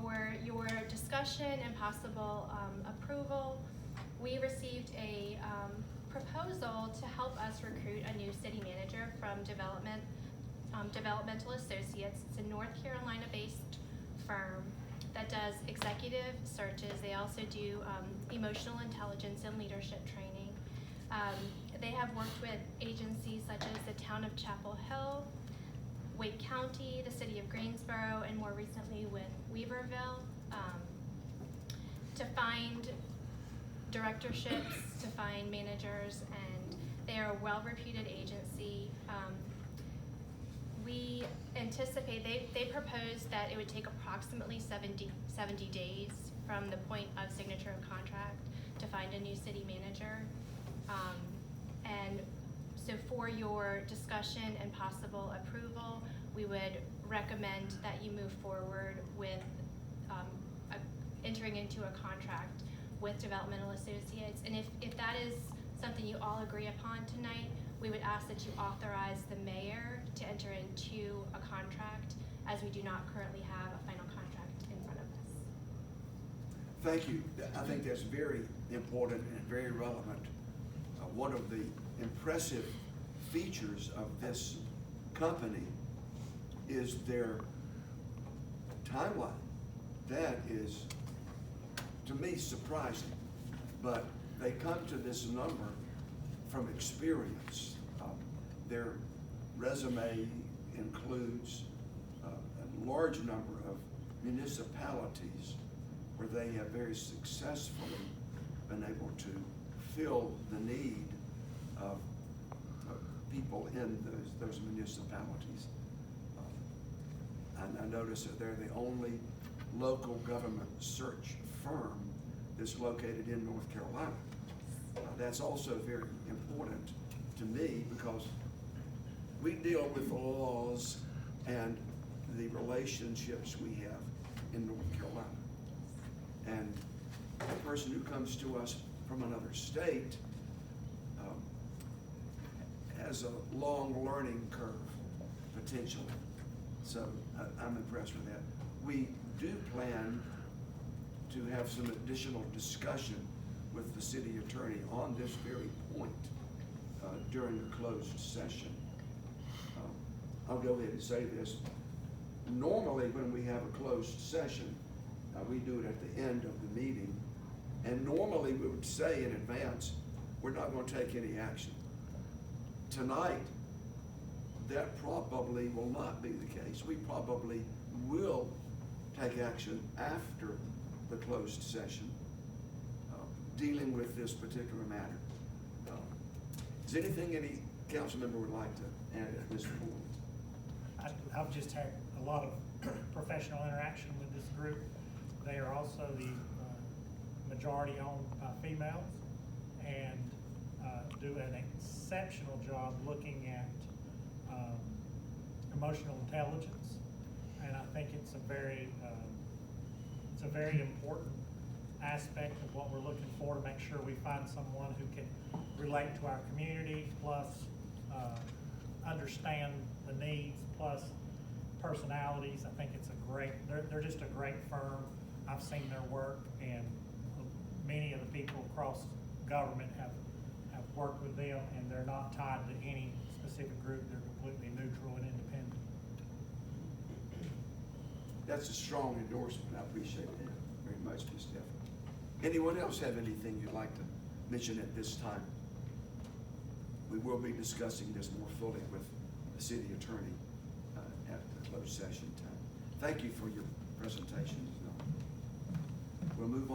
for your discussion and possible approval, we received a proposal to help us recruit a new city manager from Developmental Associates. It's a North Carolina-based firm that does executive searches. They also do emotional intelligence and leadership training. They have worked with agencies such as the town of Chapel Hill, Wake County, the city of Greensboro, and more recently with Weaverville, to find directorships, to find managers, and they are a well-reputed agency. We anticipate, they proposed that it would take approximately 70 days from the point of signature of contract to find a new city manager. And so for your discussion and possible approval, we would recommend that you move forward with entering into a contract with Developmental Associates. And if that is something you all agree upon tonight, we would ask that you authorize the mayor to enter into a contract, as we do not currently have a final contract in front of us. Thank you. I think that's very important and very relevant. One of the impressive features of this company is their timeline. That is, to me, surprising, but they come to this number from experience. Their resume includes a large number of municipalities where they have very successfully been able to fill the need of people in those municipalities. And I notice that they're the only local government search firm that's located in North Carolina. That's also very important to me because we deal with the laws and the relationships we have in North Carolina. And a person who comes to us from another state has a long learning curve, potentially. So I'm impressed with that. We do plan to have some additional discussion with the city attorney on this very point during the closed session. I'll go ahead and say this. Normally when we have a closed session, we do it at the end of the meeting, and normally we would say in advance, we're not going to take any action. Tonight, that probably will not be the case. We probably will take action after the closed session, dealing with this particular matter. Is there anything any council member would like to add at this point? I've just had a lot of professional interaction with this group. They are also the majority owned by females and do an exceptional job looking at emotional intelligence. And I think it's a very important aspect of what we're looking for, to make sure we find someone who can relate to our community, plus understand the needs, plus personalities. I think it's they're just a great firm. I've seen their work, and many of the people across government have worked with them, and they're not tied to any specific group. They're completely neutral and independent. That's a strong endorsement. I appreciate that very much, Ms. Stephanie. Anyone else have anything you'd like to mention at this time? We will be discussing this more fully with the city attorney at the closed session time. Thank you for your presentation. We'll move on.